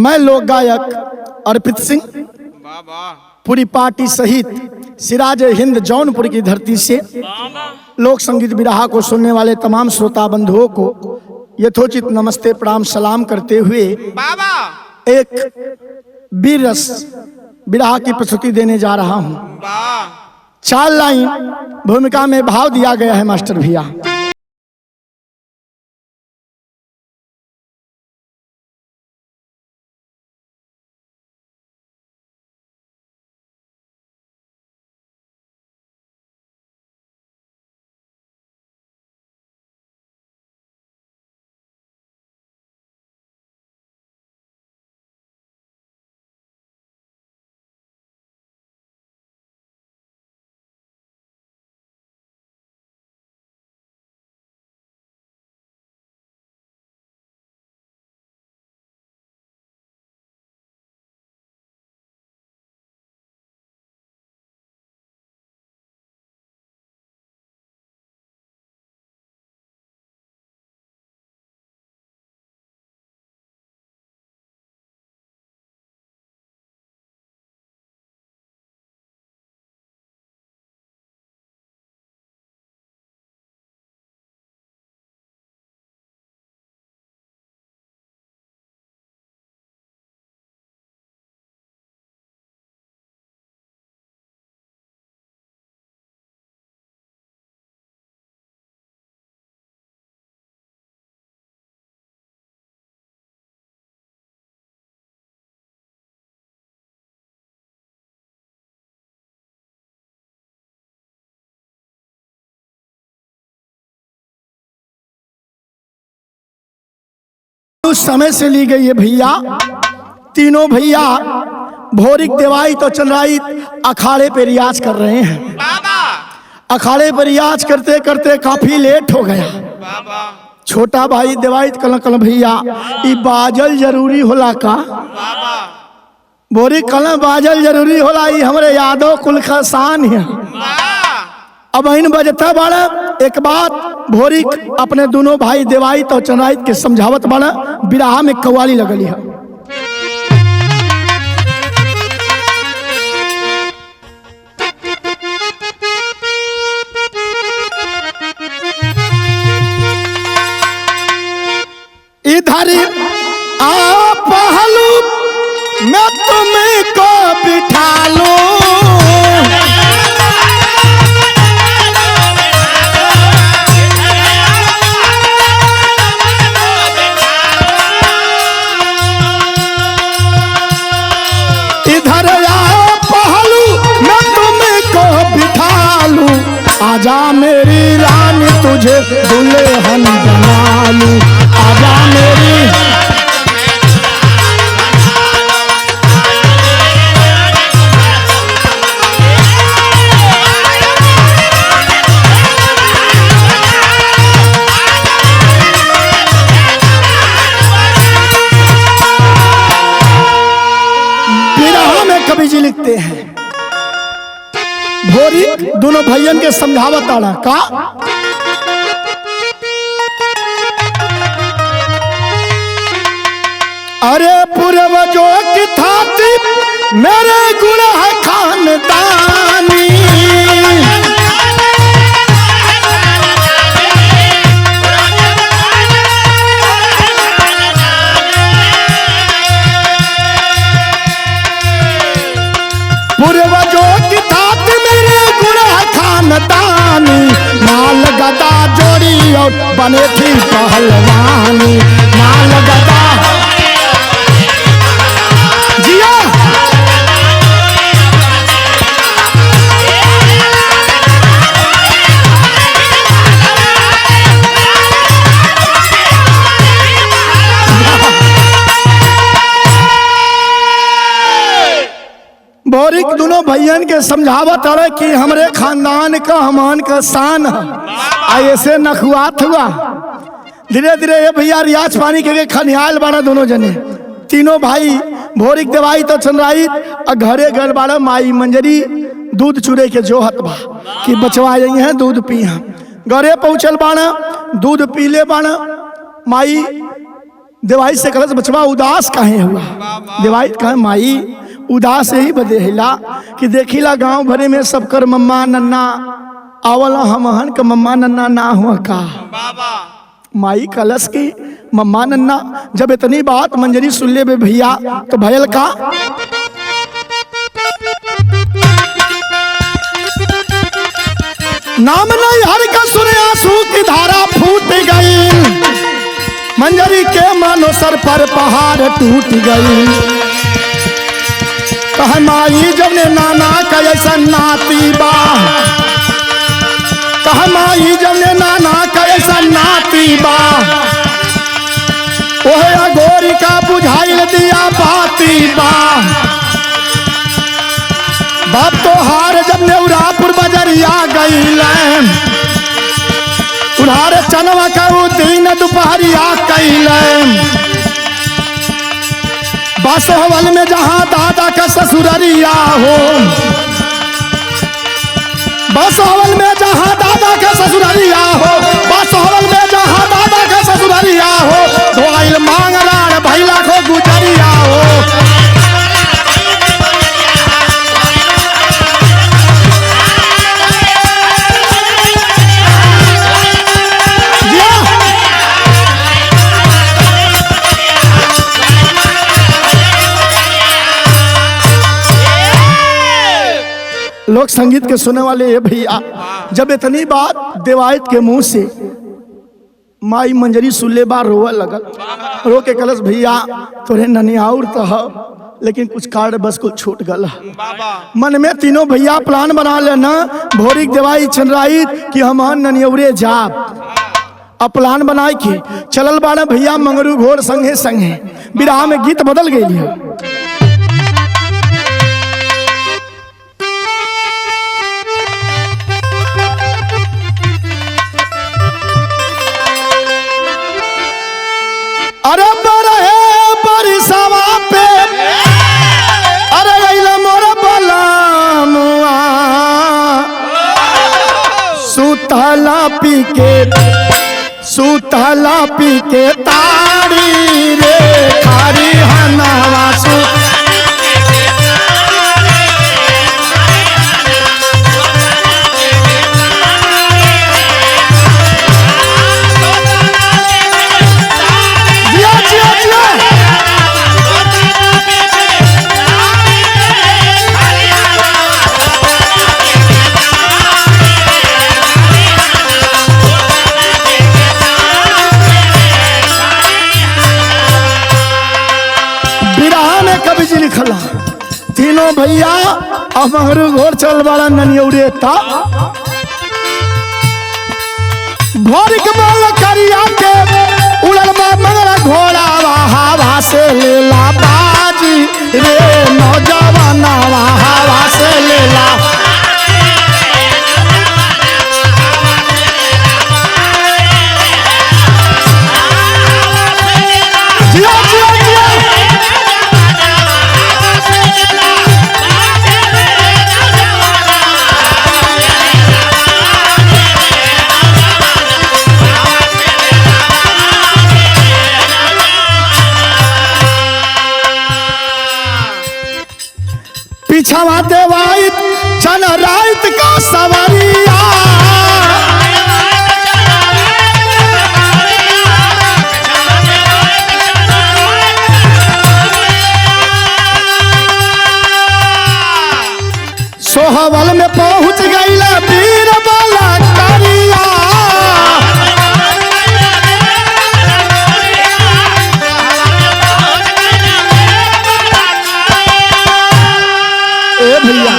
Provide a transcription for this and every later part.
मैं लोक गायक अर्पित सिंह पूरी पार्टी सहित सिराज हिंद जौनपुर की धरती से लोक संगीत बिरहा को सुनने वाले तमाम श्रोता बंधुओं को यथोचित नमस्ते प्रणाम सलाम करते हुए एक वीर रस बिरहा की प्रस्तुति देने जा रहा हूँ। 4 लाइन भूमिका में भाव दिया गया है मास्टर भैया। उस समय से ली गई है भैया। तीनों भैया भोरिक देवाई तो चंद्राई अखाड़े पे रियाज कर रहे हैं। अखाड़े पे रियाज करते करते काफी लेट हो गया। छोटा भाई देवाई कल भैया ई बाजल जरूरी होला का भोरिक कल बाजल जरूरी होला, ई हमरे यादव कुल का शान है। अब इन बजता बाड़ा एक बात भोरिक अपने दोनों भाई देवाई तो चंद्राई के समझावत बाड़ा। बिरहा में कव्वाली लगली है। इधर आ पहलू मैं तुम्हें को बिठा लूं, आजा मेरी रानी तुझे दुल्हन बना लूं, आजा मेरी बिरहा में कवि जी लिखते हैं भोरिक दोनों भैयन के समझावत आड़ा का अरे पूर्वजों की थाती मेरे गुण है खानदानी, पूर्वजों की थाती खानदानी, माल गदा जोड़ी और बने थी पहलवानी, माल गदा जिया भोरिक दोनों भैयन के समझावत है कि हमरे खानदान का हमान का शान है। ऐसे नखुआत हुआ धीरे धीरे ये भैया रियाज पानी के खनियाल बाड़ा दोनों जने। तीनों भाई भोरिक देवाई तो चंद्राई घरे घर बाड़ा माई मंजरी दूध चूरे के जोहत बा कि बचवा यही है दूध पी हम। घरे पहुँचल बाड़ा दूध पीले बाड़ा। माई देवाई से कलश बचवा उदास काहे हुआ। देवाई कहे माई उदास यही बदे हिला कि देखिला गांव भरे में सब कर मम्मा नन्ना आवल हमहन के मम्मा नन्ना ना हुआ का। माई कलश की मम्मा नन्ना जब इतनी बात मंजरी सुन ले बे भैया तो भयल का। नाम नहीं हर का सुने आंसू की धारा फूट गई, मंजरी के मानो सर पर पहाड़ टूट गई। कह माई जब ने नाना का ऐसा नाती बा, कह माई जब ने नाना का ऐसा नाती बा, ओहे अगोरी का बुझाइल दिया बाती बा। बाप तो हार जब नेउरापुर बजरिया गई, उधार चनवा का वो दिन दोपहरिया कैल। बासोहवल में जहाँ दादा का ससुररिया हो, बासोहवल में जहाँ दादा का ससुररिया हो, बासोहवल में जहाँ दादा का ससुररिया हो, धोइल मांग राण भैला को गुजरिया हो। लोक संगीत के सुने वाले ये भैया जब इतनी बात देवायत के मुंह से माई मंजरी सुल्ले बार रोवा लगल। रो के कलश भैया तोरे ननियाउर तो है लेकिन कुछ कार्ड बस कुछ छूट गल। मन में तीनों भैया प्लान बना लेना भोरिक देवाई चंद्राई कि हम ननियौरे जाप। अब प्लान बनाए के चलल बाड़ा भैया मंगरू घोड़ संगे संगे। विराह में गीत बदल गई। अरे बरहे बरसवा पे अरे गइला मोर बलमुआ, सुतला पी के तारी रे खारी हनवा सु। लिखला तीनों भैया अमहरू घोर चल वाला ननियौरे ता भोर के बोल करिया के उड़ल मंगला घोड़ा हवा से लेला बाजी रे नौजवाना हवा से लेला। पिछवा देवाइत चन राइत का सवरिया, सोहवल में पहुंच गई वीर बाला करिया। भैया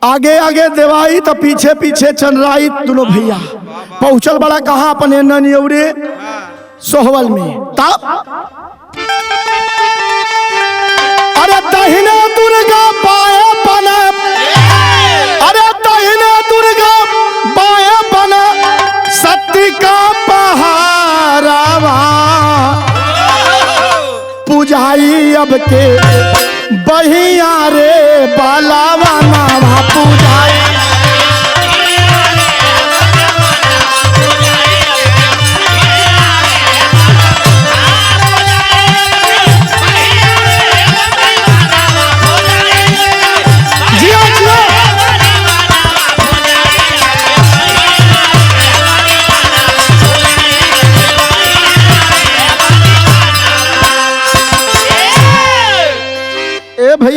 आगे आगे देवाई तो पीछे पीछे चंद्राई दोनों भैया पहुंचल बड़ा कहा अपने ननियौरे सोहवल में। तब अरे दहिने दुर्गा बाएं बना, अरे दहिने दुर्गा बाएं बना सत्य का पहारावा, पुजाई अब के बहिया रे बालावा नावा पूजाई।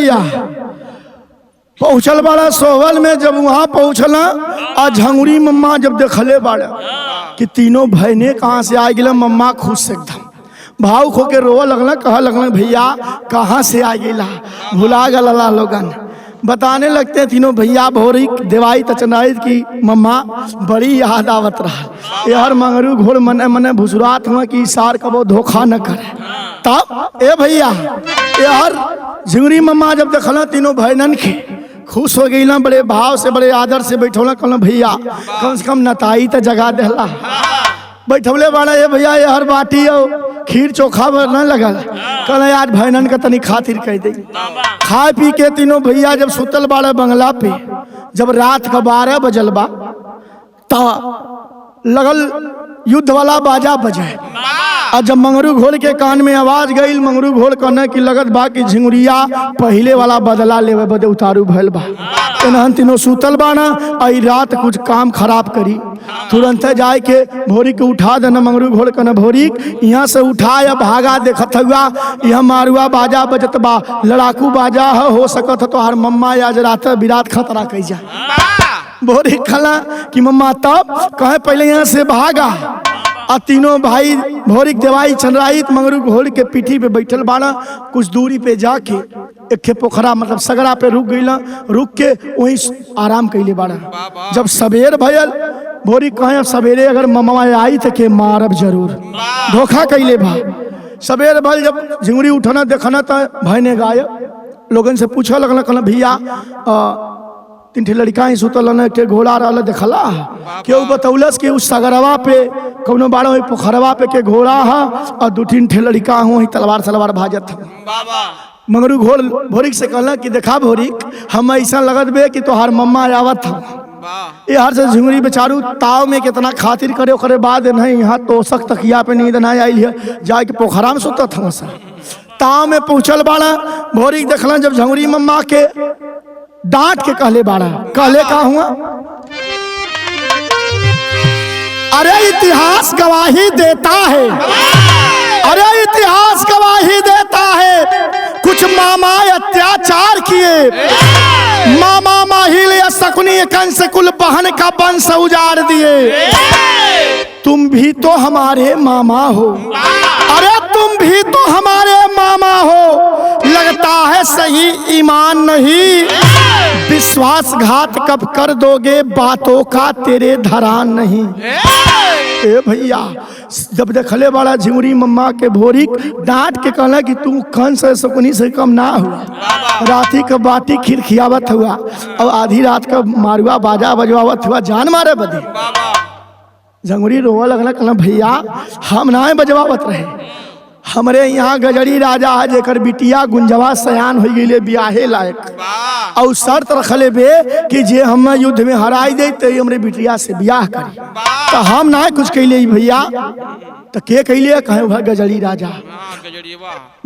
भैया पहुँचल बाड़ा सोहल में। जब वहाँ पहुँचला आ झंगुरी मम्मा जब देखले बाड़ा कि तीनों बहने कहाँ से आ गए, मम्मा खुश से एकदम भावुक होके रोवा लगल, कह लगल भैया कहाँ से आ गया, भुला गला लोगन। बताने लगते तीनों भैया भोरी देवाई तचनाइत की मम्मा बड़ी याद आवत रहा। ये हर मंगरू घोड़ मने मने भुसुरात हुआ कि सार कबो धोखा न करे। तब ए भैया ये हर झिंगुरी मम्मा जब देखल तीनों बहनन के खुश हो गई ना, बड़े भाव से बड़े आदर से बैठौला, कहल भैया कम से कम नताई तो जगा देला। बैठौले बाड़ा ये भैया ये हर बाटी और खीर चोखा न लगल, कल आज भैनन का तनी खातिर कह दे। खाए पी के तीनों भैया जब सुतल बाड़ा बंगला पे, जब रात का 12 बजल बा ता लगल युद्ध वाला बाजा बजाए। और जब मंगरू घोड़ के कान में आवाज गई, मंगरू घोड़ कहने की लगत बा कि झिंगुरिया पहले वाला बदला लेवे बदे उतारू भैल बा। एनहन तीनों सुतल बाना आई रात कुछ काम खराब करी, तुरंत जाए के भोरी के उठा देना। मंगरू घोड़ कहना भोरी यहाँ से उठा या भागा, देखत हुआ यह मारुआ बाजा बजत बा, लड़ाकू बाजा हो सकत तो हर मम्मा आज रात विराट खतरा कही जा। भोरी खला कि मम्मा तब कहे पहले यहाँ से भागा। आ तीनों भाई भोरी देवाई चंद्राई मंगरू घोड़ के पीठी पे बैठल बाड़ा। कुछ दूरी पे जाके एक पोखरा मतलब सगरा पे रुक गई, रुक के वहीं आराम कैले बाड़ा। जब सवेर भयल भोरी कहे सवेरे अगर मम्मा आई तो के मारब जरूर, धोखा कैले बा। सवेर भल जब झिंगुरी उठना देखना तो भयने गायब। लोगन से पूछा लगल, कहना भैया 3 लड़का ही सुतल न, के घोड़ा रहा देखला, केहू बतौलस कि उस सगरवा पे कौनो बाड़ा वही पोखरवा पे के घोड़ा है और 2-3 लड़का हो तलवार सलवार भाजत। मंगरू घोड़ भोरिक से कहला कि देखा भोरिक हम ऐसा लगत बे कि तोहार मम्मा आवत था। ये हर से झिंगुरी बेचारू ताव में कितना खातिर करे, ओकरे बाद नहीं यहाँ तोशक तकिया पे नींद ना आई है, जाके पोखरा में सुतत था। ताव में पहुँचल बाड़ा भोरिक देखला जब झिंगुरी मम्मा के डांट के कहले बाड़ा, कहले का हुआ, अरे इतिहास गवाही देता है, अरे इतिहास गवाही देता है, कुछ मामा अत्याचार किए, मामा माहिल या शकुनी कंस कुल बहन का वंश उजाड़ दिए। तुम भी तो हमारे मामा हो, अरे तुम भी तो हमारे मामा हो, लगता है सही ईमान नहीं, विश्वासघात कब कर दोगे, बातों का तेरे धरान नहीं। ए भैया जब देखले बड़ा झिंगुरी मम्मा के भोरी डांट के कहला कि तू कंस शकुनी से कम ना हुआ, राती का बाटी खीर खियावत हुआ और आधी रात का मारुआ बाजा बजवावत हुआ, जान मारे बदे। झिंगुरी रोवा लगला, कहला भैया हम ना बजवावत रहे, हमरे यहाँ गजड़ी राजा है जेकर बिटिया गुंजवा सयान हो गई ब्याहे लायक, और शर्त रखले बे कि जे हम युद्ध में हराई दे तो हमरे बिटिया से ब्याह करी। तो हम ना कुछ कैले भैया, तो के कैले कहे वह गजड़ी राजा।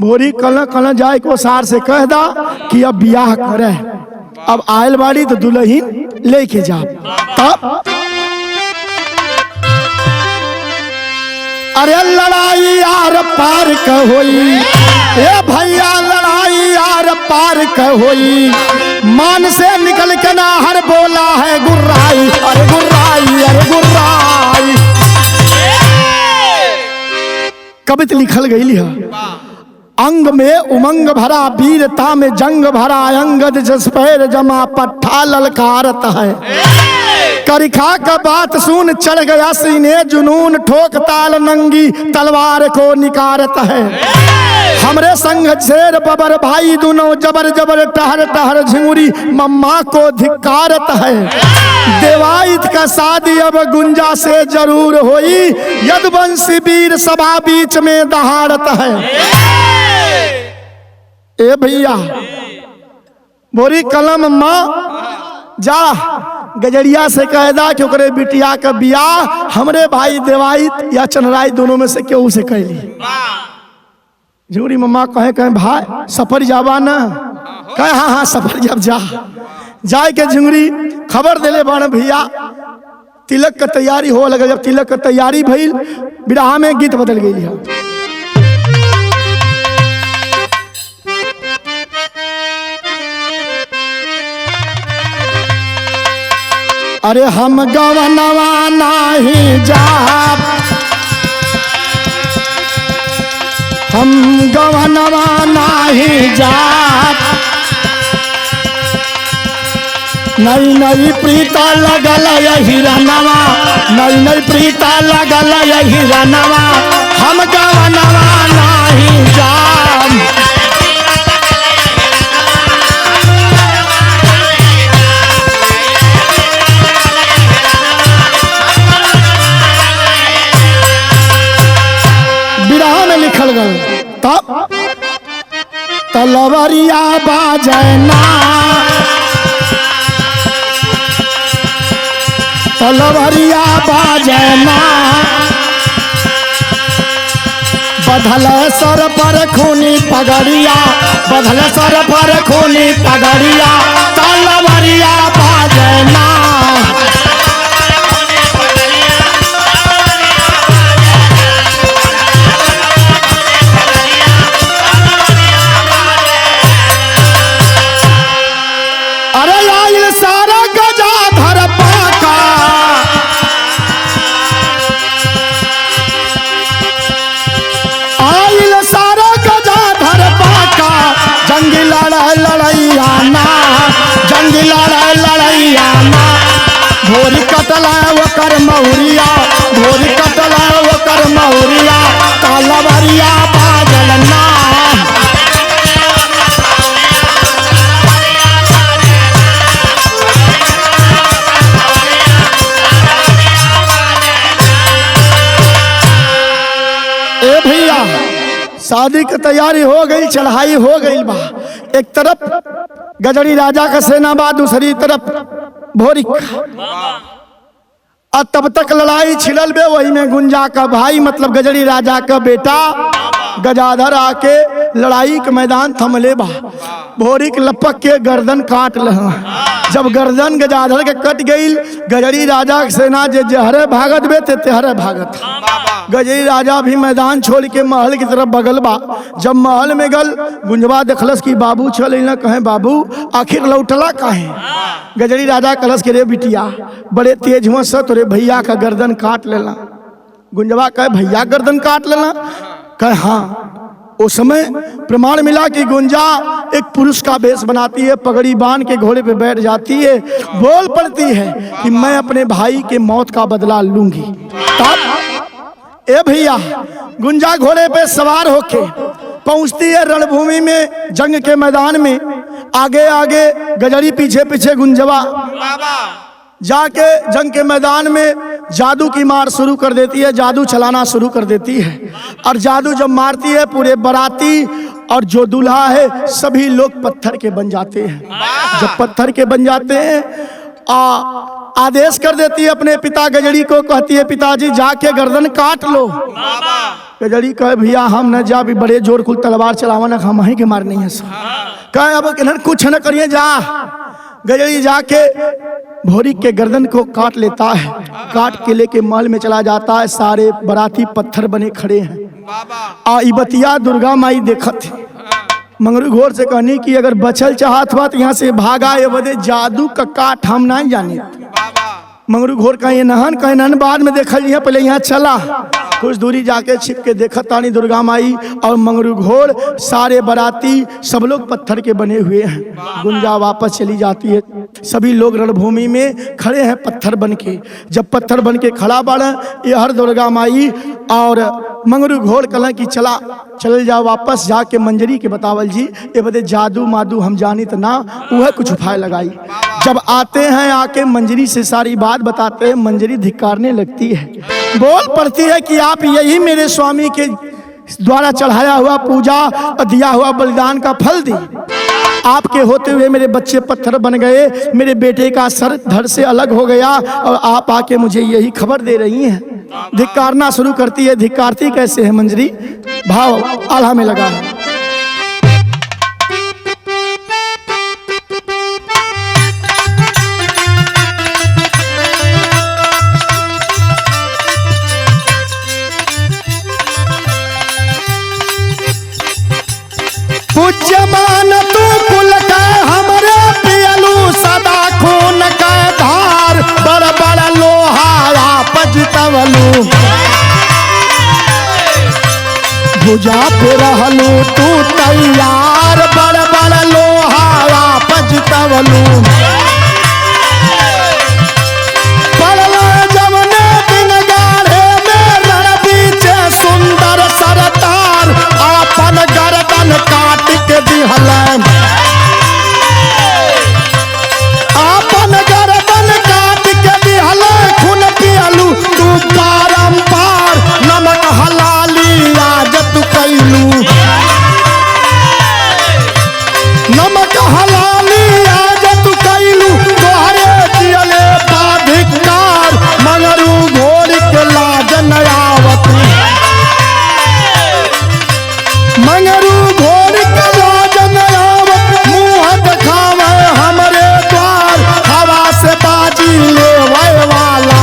भोरी कल जाए को सार से कह दा कि अब ब्याह करे, अब आयल बाड़ी तो दुल्हन लेके जा। तब अरे लड़ाई यार पार क होई, ए भैया लड़ाई यार पार क होई, मान से निकल के नाहर बोला है गुर्राई, अरे गुर्राई अरे गुर्राई। कवित लिखल गई है, अंग में उमंग भरा वीरता में जंग भरा, अंगद जस पैर जमा पट्ठा ललकारत है, करिखा का बात सुन चढ़ गया सीने जुनून, ठोक ताल नंगी तलवार को निकारत है, हमरे संग शेर बबर भाई दोनों जबर जबर टहर टहर झिंगुरी मम्मा को धिकारत है, देवाइत का शादी अब गुंजा से जरूर होई, यदुवंशी वीर सभा बीच में दहाड़त है। ए भैया बोरी कलम मम्मा जा गजड़िया से कह दा कि ओकरे बिटिया का बियाह हमरे भाई देवाइत या चनराई दोनों में से केहू से कैली। झिंगुरी मम्मा कहे भाई सफर जावा ना, कहे हाँ हाँ सफर जब जा जाए के झिंगुरी खबर देले बाण भैया तिलक का तैयारी हो लगे। जब तिलक का तैयारी भइल बिरहा में गीत बदल गई है। अरे हम गवनवा नहीं जाब, हम गवनवा नहीं जाब, नई नई प्रीता लगल यही रनवा, नई नई प्रीता लगल यही रनवा, हम गवनवा नहीं जाब। विरह में लिखल गल तब तलवरिया बाजना, तलवरिया बाजना, बधल सर पर खूनी पगड़िया, बधल सर पर खूनी पगड़िया, तलवरिया बाजना। अरे आइल सारा गजाधर पाका, आइल सारा गजाधर पाका, जंगी लड़ाई लड़ैया ना, जंगी लड़ाई लड़ैया ना, भोरी कटला ओकर महुरिया, भोरी कटला ओकर महुरिया, तलवरिया बाजल ना। ए भैया शादी की तैयारी हो गई, चढ़ाई हो गई बा। एक तरफ गजड़ी राजा का सेना बा, दूसरी तरफ भोरी, और तब तक लड़ाई छिड़ल बे। वही में गुंजा का भाई मतलब गजड़ी राजा का बेटा गजाधर आके लड़ाई के मैदान थमले बा। भोरी के लपक के गर्दन काट ल। जब गर्दन गजाधर के कट गई, गजड़ी राजा के सेना जे जहरे भागत बे ते तेहरे भागत। गजड़ी राजा भी मैदान छोड़ के महल की तरफ बगल बा। जब महल में गल, गुंजवा देखलस कि बाबू चल न, कहे बाबू आखिर लौटला काहे। गजड़ी राजा कलस के रे बिटिया बड़े तेज हुआ स, तोरे भैया का गर्दन काट लेला। गुंजवा कहे भैया गर्दन काट लेला, कहे हाँ। उस समय प्रमाण मिला कि गुंजा एक पुरुष का वेश बनाती है, पगड़ी बांध के घोड़े पे बैठ जाती है, बोल पड़ती है कि मैं अपने भाई के मौत का बदला लूंगी। तब ए भैया गुंजा घोड़े पे सवार होके पहुंचती है रणभूमि में, जंग के मैदान में। आगे आगे गजड़ी, पीछे पीछे गुंजवा जाके जंग के मैदान में जादू की मार शुरू कर देती है, जादू चलाना शुरू कर देती है। और जादू जब मारती है, पूरे बाराती और जो दूल्हा है सभी लोग पत्थर के बन जाते हैं। जब पत्थर के बन जाते हैं, आदेश कर देती है अपने पिता गजड़ी को, कहती है पिताजी जाके गर्दन काट लो। गजड़ी कहे भैया हम न जा, भी बड़े जोर कुल तलवार चलावा न, हम ही के मारनी है। कहे अब कुछ न करिए, जा। गजड़ी जाके भोरी के गर्दन को काट लेता है, काट के लेके महल में चला जाता है। सारे बराती पत्थर बने खड़े हैं। इबतिया दुर्गा माई देखत है। मंगरू घोर से कहनी कि अगर बचल चाहत हुआ तो यहाँ से भागा, ये बदे जादू का काट हम नहीं जाने। मंगरू घोर कहे नहन, कहे नहन बाद में देखल, पहले यहाँ चला। कुछ दूरी जाके छिप के देखत तानी दुर्गा माई और मंगरू घोर, सारे बराती सब लोग पत्थर के बने हुए हैं। गुंजा वापस चली जाती है। सभी लोग रणभूमि में खड़े हैं पत्थर बन के। जब पत्थर बन के खड़ा बाड़ा, ये हर दुर्गा माई और मंगरू घोर कल की चल जाओ वापस जाके मंजरी के बतावल जी, ये बदे जादू मादू हम जानी तो ना, वह कुछ उपाय लगाई। जब आते हैं आके मंजरी से सारी बात बताते हैं, मंजरी धिक्कारने लगती है, बोल पड़ती है कि आप यही मेरे स्वामी के द्वारा चढ़ाया हुआ पूजा और दिया हुआ बलिदान का फल दी। आपके होते हुए मेरे बच्चे पत्थर बन गए, मेरे बेटे का सर धड़ से अलग हो गया और आप आके मुझे यही खबर दे रही हैं। धिक्कारना शुरू करती है। धिक्कारती कैसे है मंजरी? भाव आल्हा में लगा है। पूज्यमान तू कुल का हमरे पियलू सदा खून का धार, बड़ जितवलू भुजा पे रहलू तू तैयार बड़ बड़ लोहावा पजतवलू पड़ला जमने दिन गाढ़े में रण बीचे सुंदर सरतार आपन गर्दन काट के दिहल आपन गर्दन काट के दिहल खून पियलू तू बारंबार नमक हलाली आज तू कैलू नमक हलाली आज तू कैलू तोहरे दियले बाधिकार मंगरू घोड़ के लाज नयावत मंगरू घोड़ के लाज नयावत मुँह दिखावे हमरे द्वार हवा से बाजी लेवे वाला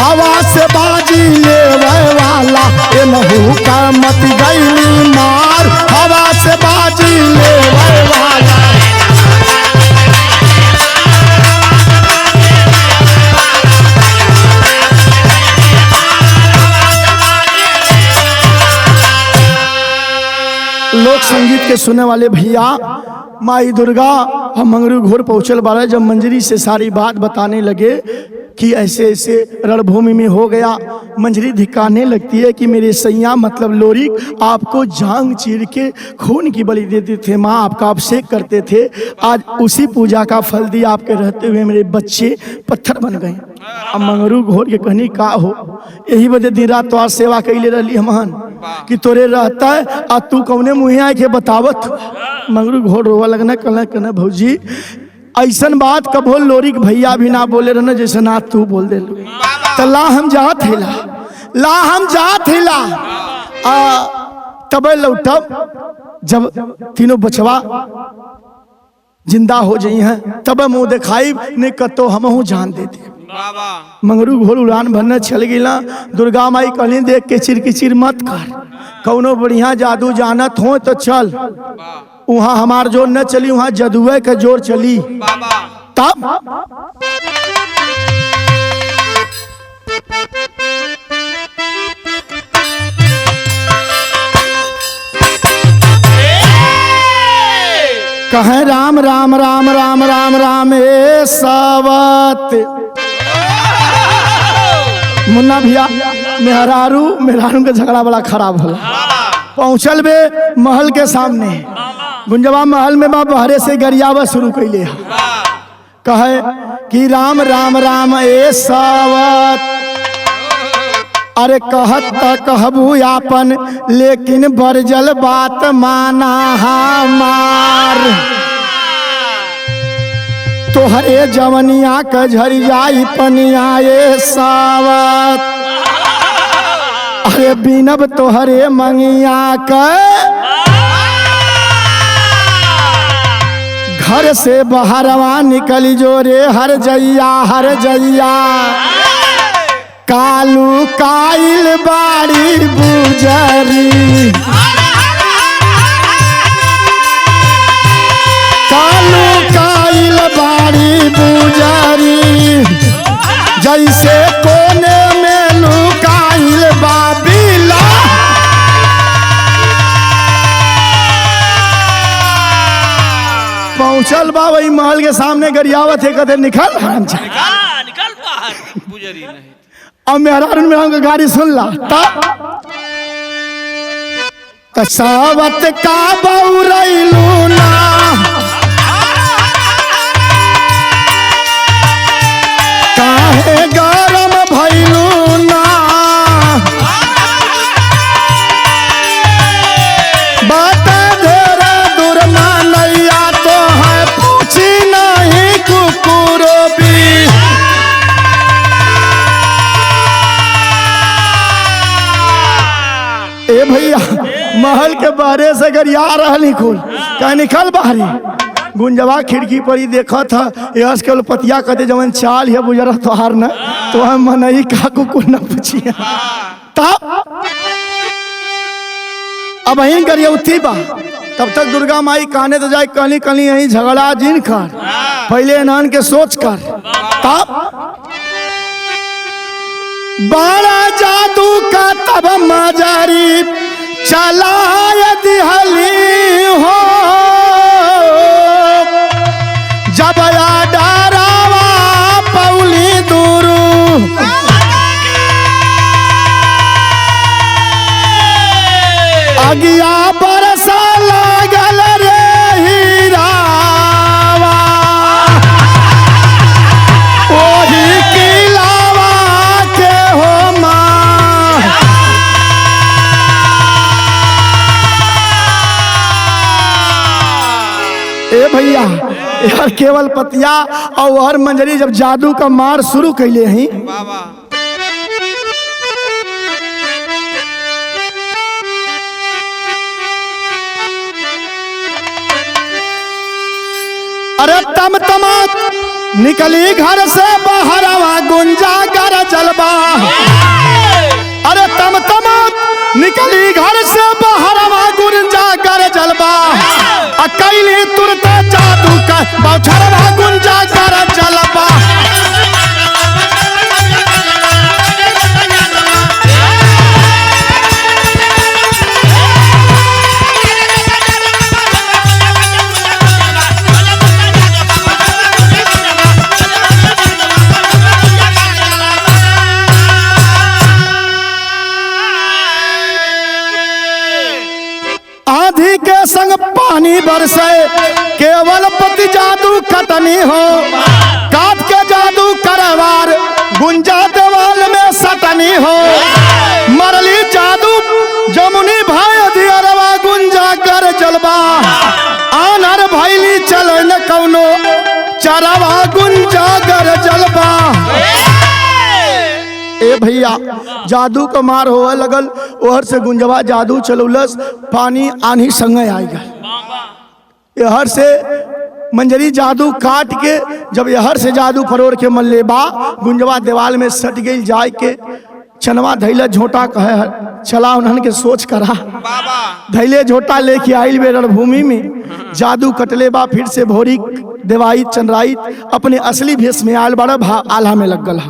हवा से बाजी लेवे वाला एनहू का मत गईली मार हवा से बाजी लेवे वाला लोक संगीत के सुनने वाले भैया माई दुर्गा हम मंगरू घोर पहुंचल बारा जब मंजरी से सारी बात बताने लगे कि ऐसे ऐसे रणभूमि में हो गया मंजरी धिकाने लगती है कि मेरे सैया मतलब लोरिक आपको जांग चीर के खून की बलि देते थे माँ आपका अभिषेक करते थे आज उसी पूजा का फल दिया आपके रहते हुए मेरे बच्चे पत्थर बन गए अब मंगरू घोर के कहनी का हो यही वजह दिन रात तो सेवा कैले रही हमान कि तोरे रहता है आ तू कौने मुँहे आए के बतावत मंगरू घोर रोवा लगना कहना भौजी ऐसन बात कबो लोरिक भैया भी ना बोले रहना जैसे ना तू बोल दे तो ला हम जात हिला तब लौटब जब तीनों बचवा जिंदा हो जाई हैं तब मुँह दिखाई नहीं कतो हमहू जान देते मंगरू घोर उड़ान भरने चल गिला दुर्गा माई कहली देख के चिरकिचिर मत कर कौनो बढ़िया जादू जानत हो तो चल वहाँ हमार जोर न चली वहाँ जदुए का जोर चली तब कहे राम राम राम राम राम राम ए सावत मुन्ना भैया मेहरारू के झगड़ा बड़ा खराब होला पहुँचल बे महल के सामने गुंजवा महल में बा बहरे से गरियावा शुरू कैले कहे कि राम राम राम ए सावत अरे कहत त कहबू आपन लेकिन बरजल बात माना हमार तोहरे जवनिया का झरी जाई पनिया ए सावत अरे बीनब तोहरे मंगिया का घर से बहरवा निकली जो रे हर जइया कालू काइल बाड़ी बुजरी कालू काइल बाड़ी बुजरी जैसे कोने में लुकाइल बाबिला पहुंचल बा वही महल के सामने गरियावत है कहते निकल बाहर बुजरी नहीं अब मेहरान में गाड़ी सुन ला तसावत का बउरैलू ना काहे गरम भइलू ना बात ढेरा दूर ना नैया तो है पूछी नहीं कुकुरो भी ए भैया महल के बाहरे से गरिया रहली कुल कह निकल बाहरी गुंजवा खिड़की पर ही देखा था यश के पतिया कहते जवन चाल है बुजरा तोहार न तो हम मनई का कुकुर न पूछिया तब अब यही गरियौती बा तब तक दुर्गा माई कहने तो जाए कली कली यही झगड़ा जिन कर पहले नान के सोच कर तब बड़ा जादू का तब मजारी चलाय दिहली हो, जब या डरावा पौली दूरू अगिया बरसा लागल रे हीरावा, ओही किलावा के हो माँ। ए भैया यार केवल पतिया और मंजरी जब जादू का मार शुरू कैले हैं, अरे तम तमात निकली घर से बाहरवा गुंजा कर जलवा, अरे तम तमात निकली घर से बाहरवा गुंजा कर जलवा, अकेली तुरंत जादू का बौछरवा गुंजा कर जलवा। आंधी के संग पानी बरसे केवल पति जादू कटनी हो, काट के जादू करवार गुंजा देवाल में सटनी हो, मरली जादू जमुनी भाई दियरवा गुंजा कर जलवा, आनर भैली चलो न कौनो चरवा गुंजा कर जलवा। ए भैया जादू का मार होवे लगल, ओहर से गुंजवा जादू चलौलस, पानी आनी संगे आई गल। यहर से मंजरी जादू काट के जब यहर से जादू फरोर के मल्ले बा, गुंजवा दीवाल में सट गई, जाय के चनवा धैले झोटा कहे चला उन्हन के सोच करा, धैले झोटा लेके आइल बे रणभूमि में, जादू कटले बा, फिर से भोरी देवाई चंद्राई अपने असली भेष में आयल बड़ा आल्हा में लग गल।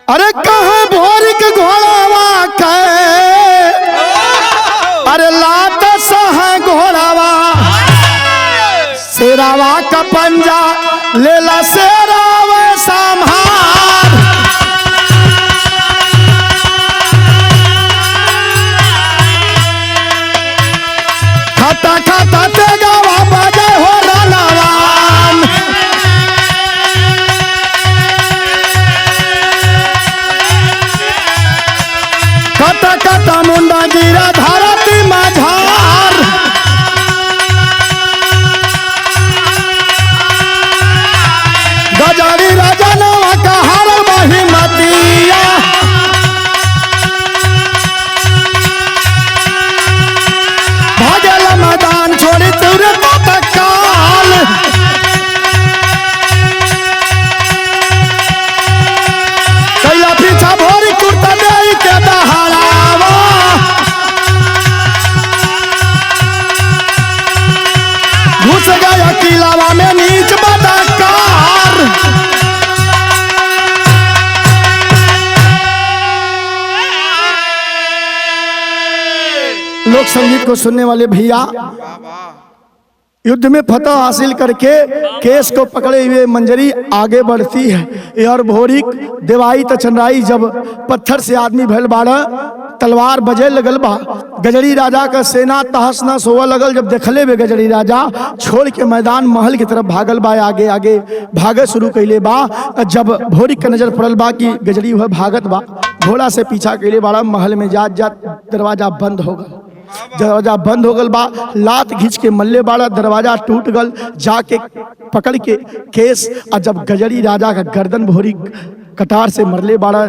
अरे कहाँ भोरी के घोड़ावा के, अरे लात सहा घोड़ावा, शेरावा का पंजा लेला शेरावा संभार, खाता खाता तेगावा बजे हो रनावान, कटा कटा मुंडा गिरा धरती माझार, गजारी राजनवा का हार बही मतिया, भागेला मैदान छोड़ी तुरंत तकाल, कैला पीछा भोरी कुर्ता दे के दहाड़ावा, घुस गया किलावा में नीच बदकार। लोक संगीत को सुनने वाले भैया, युद्ध में फतह हासिल करके केस को पकड़े हुए मंजरी आगे बढ़ती है, और भोरिक देवाई तचनराई जब पत्थर से आदमी भैल बाड़ा, तलवार बजे लगल बा, गजरी राजा का सेना तहस नहस होवे लगल। जब देखले बे गजरी राजा छोड़ के मैदान महल की तरफ भागल बा, आगे आगे भागे शुरू कैले बा। जब भोरिक के नजर पड़ल बा कि गजरी हुआ भागत बा, घोड़ा से पीछा कैले बाड़ा, महल में जात जात दरवाजा बंद हो गल, दरवाजा बंद हो गल बा, लात घींच के मल्ले बाड़ा, दरवाजा टूट गल, जाके पकड़ के केस, और जब गजरी राजा का गर्दन भोरी कटार से मरले बाड़ा,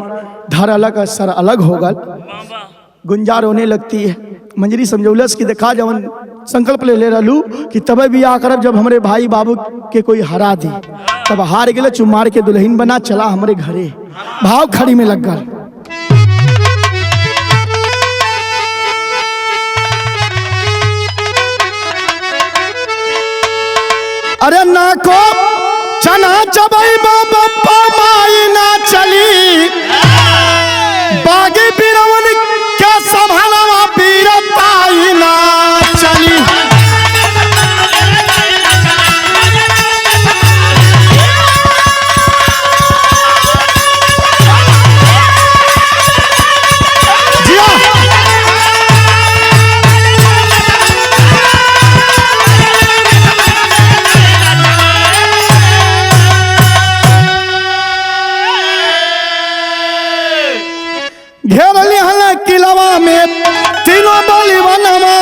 धर अलग सर अलग हो गल। गुंजा रोने लगती है। मंजरी समझौलस कि देखा जवन संकल्प ले रहलू कि तब भी आकर जब हमारे भाई बाबू के कोई हरा दी, तब हार गए चुमार के दुल्हन बना चला हमारे घरे। भाव खड़ी में लग गल। अरे ना को तना जबई बाबा माई ना चली बागी बीरवन के संभालवा बीरताई ना चली। घेरली हल किलवा में तीनों बलिवनवा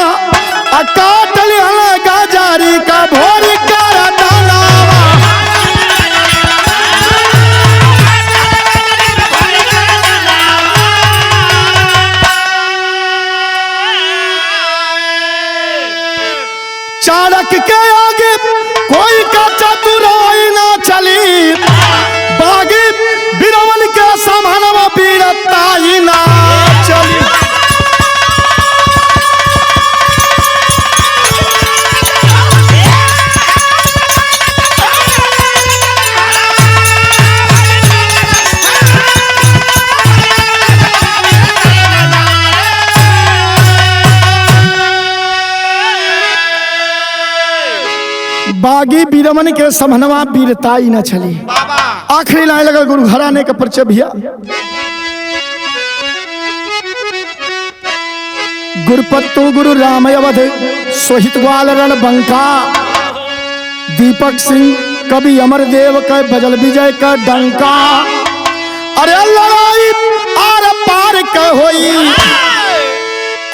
काटली हल गाजारी का भोर कर दानावा। चाणक के आगे कोई का चतुराई ना चली बागी बीरवन के समानवा बीरताई ना चली। बागी बीरवन के समनवा बीरताई न चली। आखिरी लाइन लगा गुरु घराने का परिचय भैया। गुरुपत्तु गुरु राम अवध सोहित ग्वाल रण बंका दीपक सिंह कवि अमरदेव का बजल विजय का डंका। अरे लड़ाई आर पार का होई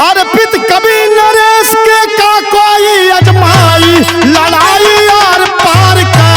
अर्पित कवि नरेश के का कोई अजमाई लड़ाई आर पार का